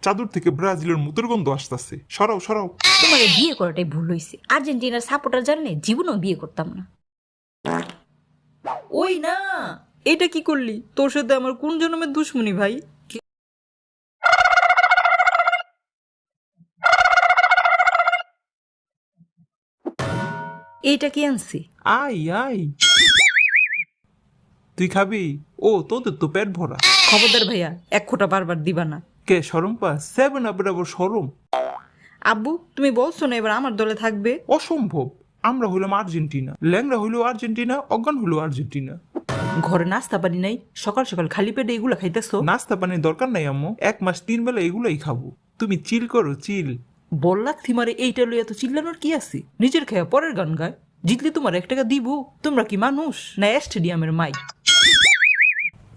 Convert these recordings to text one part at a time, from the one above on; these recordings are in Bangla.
চাদর থেকে ব্রাজিলের মুতের গন্ধ আসতেছে। সরাও সরাও। তোমার বিয়ে করাটাই ভুল হয়েছে। আর্জেন্টিনার সাপোর্টার জানলে জীবনেও বিয়ে করতাম না। ওই না, এটা কি করলি? তোর সাথে আমার কোন জন্মের দুশ্মনী ভাই? এইটা কি আনছি? আই আই, তুই খাবি? ও তোদের তো পেট ভরা। খবরদার ভাইয়া, এক খোঁটা বারবার দিবা না। কে সরম পাস? 7 আপের আবার সরম? আব্বু, তুমি বলছো না এবার আমার দলে থাকবে? অসম্ভব। আমরা হইলাম আর্জেন্টিনা, ল্যাংরা হইলো আর্জেন্টিনা, অজ্ঞান হইলো আর্জেন্টিনা। ঘরে নাস্তা পানি নাই, সকাল সকাল খালি পেটে এগুলা খাইতেছো? নাস্তা পানির দরকার নাই আম্মু, 1 মাস 3 বেলা এগুলাই খাবো। তুমি চিল করো, চিল। বললা থিমারে এইটা লইয়া তো চিল্লানোর কি আছে? নিজের খেয়া পরের গান গায়। জিতলে তোমার 1 টাকা দিব? তোমরা কি মানুষ না স্টেডিয়ামের মাইক?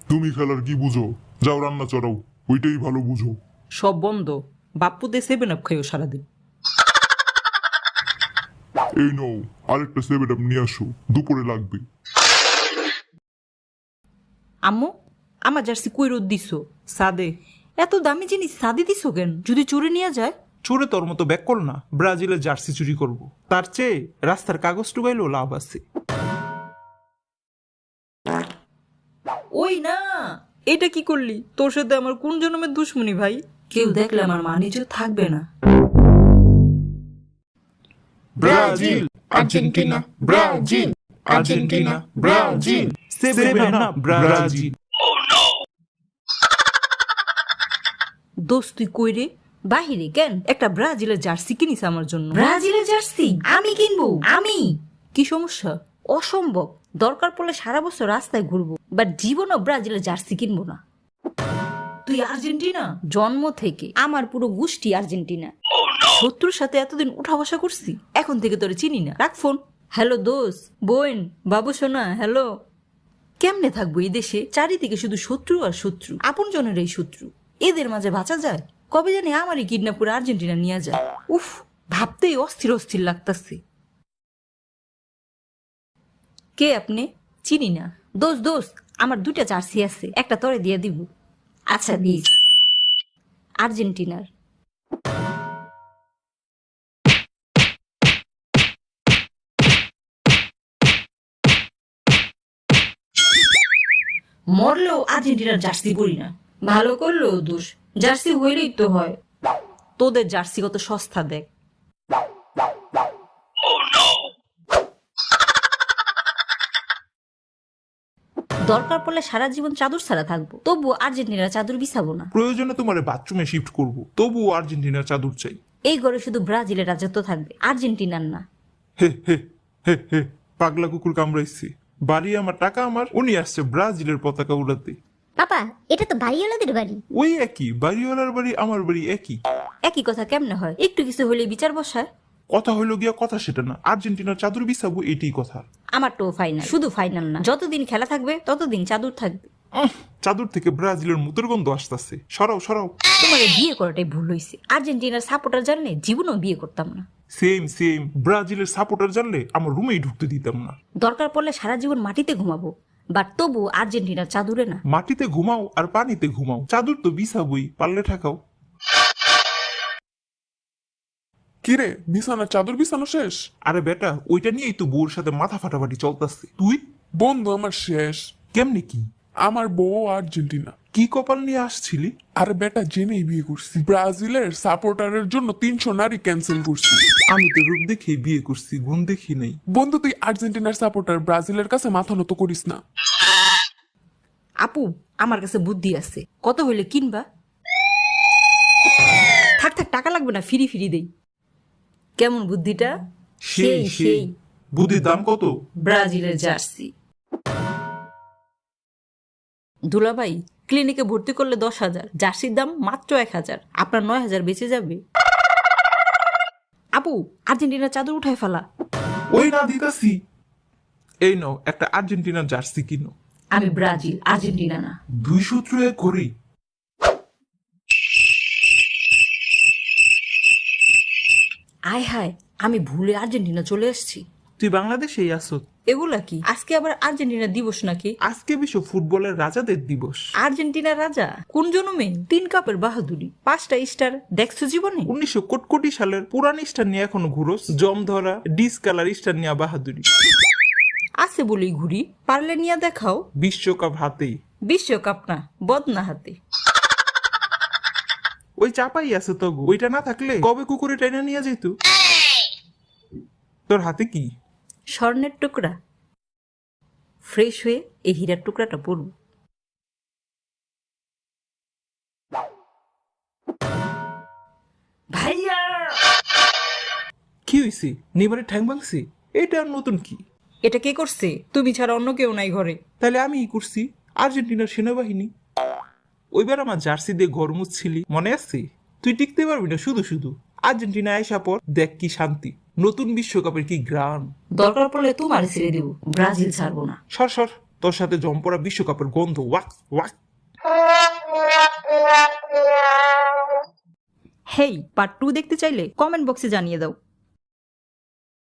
তুমি খেলার কি বুঝো? যাও রান্না চড়াও, ওইটাই ভালো বুঝো। সব বন্ধ। বাপ্পুতে 7 আপ খাইও সারাদিন। এই নাও আরেকটা 7 আপ নিয়ে আসো, দুপুরে লাগবে। আম্মু, আমার জার্সি কই রোদ দিছো? সাদে। এত দামি জিনিস সাদে দিছো কেন? যদি চুরি নিয়ে যায়? চোরে তোর মতো ব্যাক কর না, ব্রাজিলের জার্সি চুরি করব। তার চেয়ে রাস্তার কাগজ টুকাইলেও লাভ আছে। ওই না, এটা কি করলি? তোর সাথে আমার কোন জন্মের দুশ্মনী ভাই? কেউ দেখলে আমার মানিজ্য থাকবে না। Brazil, Argentina, Brazil, Argentina, Brazil, 7 up Brazil. দোস্ত তুই কই রে? বাহিরে কেন? একটা ব্রাজিলের জার্সি কিনিস আমার জন্য। ব্রাজিলের জার্সি আমি কিনবো? আমি? কি সমস্যা? অসম্ভব। দরকার পড়লে সারা বছর রাস্তায় ঘুরবো, বাট জীবনও ব্রাজিলের জার্সি কিনবো না। তুই আর্জেন্টিনা? জন্ম থেকে আমার পুরো গোষ্ঠী আর্জেন্টিনা। শত্রুর সাথে এতদিন উঠা বসা করছি, এখন থেকে তোরে চিনি না। রাখ ফোন। হ্যালো দোষ, বোন, বাবু সোনা, হ্যালো। কেমনে থাকবো এই দেশে? চারিদিকে শুধু শত্রু আর শত্রু, আপন জনের এই শত্রু। এদের মাঝে বাঁচা যায়? কবে জানি আমারই কিডন্যাপ করে আর্জেন্টিনা নিয়ে যায়। উফ, ভাবতেই অস্থির অস্থির লাগতাছে। কে আপনি? চিনি না। দোষ দোষ, আমার 2টা জার্সি আছে, একটা তরে দিয়ে দিব। আচ্ছা দিস। আর্জেন্টিনার। মরলেও আর্জেন্টিনার জার্সি পরি না। ভালো করলো দোষ, জার্সি হইলেই তো হয়। তোদের জার্সি কত সস্তা দেখ। দরকার পড়লে সারা জীবন চাদর ছাড়া থাকবো, তবু আর্জেন্টিনার চাদর বিছাবো না। প্রয়োজনে তোমার বাথরুমে শিফট করব, তবুও আর্জেন্টিনার চাদর চাই। এই ঘরে শুধু ব্রাজিলের রাজত্ব থাকবে, আর্জেন্টিনার না। হে হে হে হে, পাগলা কুকুর কামড়াইছে। বাড়ি আমার, টাকা আমার, উনি আসছে ব্রাজিলের পতাকা উড়াতে। পাপা, এটা তো বাড়িওয়ালাদের বাড়ি। ওই একই, বাড়িওয়ালার বাড়ি আমার বাড়ি একই। একই কথা কেমনে হয়? একটু কিছু হলে বিচার বসায়। কথা হইলো গিয়া কথা সেটা না, আর্জেন্টিনার চাদর বিছাবো, এটাই কথা। আমার তো ফাইনাল, শুধু ফাইনাল না, যতদিন খেলা থাকবে ততদিন চাদর থাকবে। চাদর থেকে ব্রাজিলের মুতের গন্ধ আসতেছে। সরাও সরাও। তোমার বিয়ে করাটাই ভুল হয়েছে। আর্জেন্টিনার সাপোর্টার জানলে জীবনেও বিয়ে করতাম না। সেম সেম, ব্রাজিলের সাপোর্টার জানলে আমার রুমেই ঢুকতে দিতাম না। দরকার পড়লে সারা জীবন মাটিতে ঘুমাবো, বাট তবু আর্জেন্টিনার চাদরে না। মাটিতে ঘুমাও আর পানিতে ঘুমাও, চাদর তো বিছাবই, পারলে ঠাকাও। কিরে, বিছানার চাদর বিছানো শেষ? আরে বেটা, ওইটা নিয়েই তো বউর সাথে মাথা ফাটাফাটি চলতেছে। তুই বন্ধু আমার শেষ। কেমনি কি? আমার বউ আর্জেন্টিনা। কি কপাল নিয়ে আসছিলি? আরে বেটা, জেনেই বিয়ে করছি। ব্রাজিলের সাপোর্টারের জন্য 300 নারী ক্যান্সেল করছি। আমি তো রূপ দেখে বিয়ে করছি, গুণ দেখি নাই। বন্ধু, তুই আর্জেন্টিনার সাপোর্টার, ব্রাজিলের কাছে মাথা নত করিস না। আপু, আমার কাছে বুদ্ধি আছে। কত হইলে কিনবা? থাক থাক, টাকা লাগবে না, ফিরি ফিরি দেই। কেমন বুদ্ধিটা? সেই সেই। বুদ্ধির দাম কত? ব্রাজিলের জার্সি। দুলাভাই, ক্লিনিকে ভর্তি করলে 10,000, জার্সির দাম মাত্র 1,000। আপনার 9,000 বেঁচে যাবে। আপু, আর্জেন্টিনার চাদর উঠায় ফেলা। ওই না দিতাছি। এই নাও একটা আর্জেন্টিনার জার্সি কিনো। আমি ব্রাজিল, আর্জেন্টিনা না। 2 সূত্র এক করি। আয় হায়, আমি ভুলে আর্জেন্টিনা চলে এসেছি। তুই বাংলাদেশেই আসো। এগুলা কি আজকে আবার আর্জেন্টিনা দিবস নাকি? আজকে বিশ্ব ফুটবলের রাজাদের দিবস। আর্জেন্টিনা রাজা কোন জন্মে? 3 কাপের বাহাদুরি, 5টা স্টার দেখছো জীবনে? 1900 কোটি সালের পুরান স্টার নিয়ে এখনো ঘুরোস, জম ধরা ডিসকালার স্টার নিয়ে বাহাদুরি। আছে বলেই ঘুরি, পারলে নিয়ে দেখাও। বিশ্বকাপ হাতেই। বিশ্বকাপ না, বদনা হাতে। ওই চাপাই আছে তো গো। ওইটা না থাকলে কবে কুকুরে টাইনা নিয়ে যেত। তোর হাতে কি? স্বর্ণের টুকরা। ফ্রেশ হয়ে এই হীরার টুকরাটা পরব। ভাইয়া কি হইছে? নিবারে ঠ্যাং ভাঙছি? এটা আর নতুন কি? এটা কে করছে? তুমি ছাড়া অন্য কেউ নাই ঘরে। তাহলে আমি করছি। আর্জেন্টিনার সেনাবাহিনী। ওইবার আমার জার্সি দিয়ে ঘর মুছছিলি, মনে আছে? তুই টিকতে পারবি না শুধু শুধু। আর্জেন্টিনা আইসা পর দেখ কি শান্তি, নতুন বিশ্বকাপের কি গ্রাম। দরকার পড়লে তোমার ছেড়ে দেব, ব্রাজিল ছাড়বো না। সর সর, তোর সাথে জম্পরা বিশ্বকাপের গন্ধ ওয়াক ওয়াক। হেই, পার্ট 2 দেখতে চাইলে কমেন্ট বক্সে জানিয়ে দাও।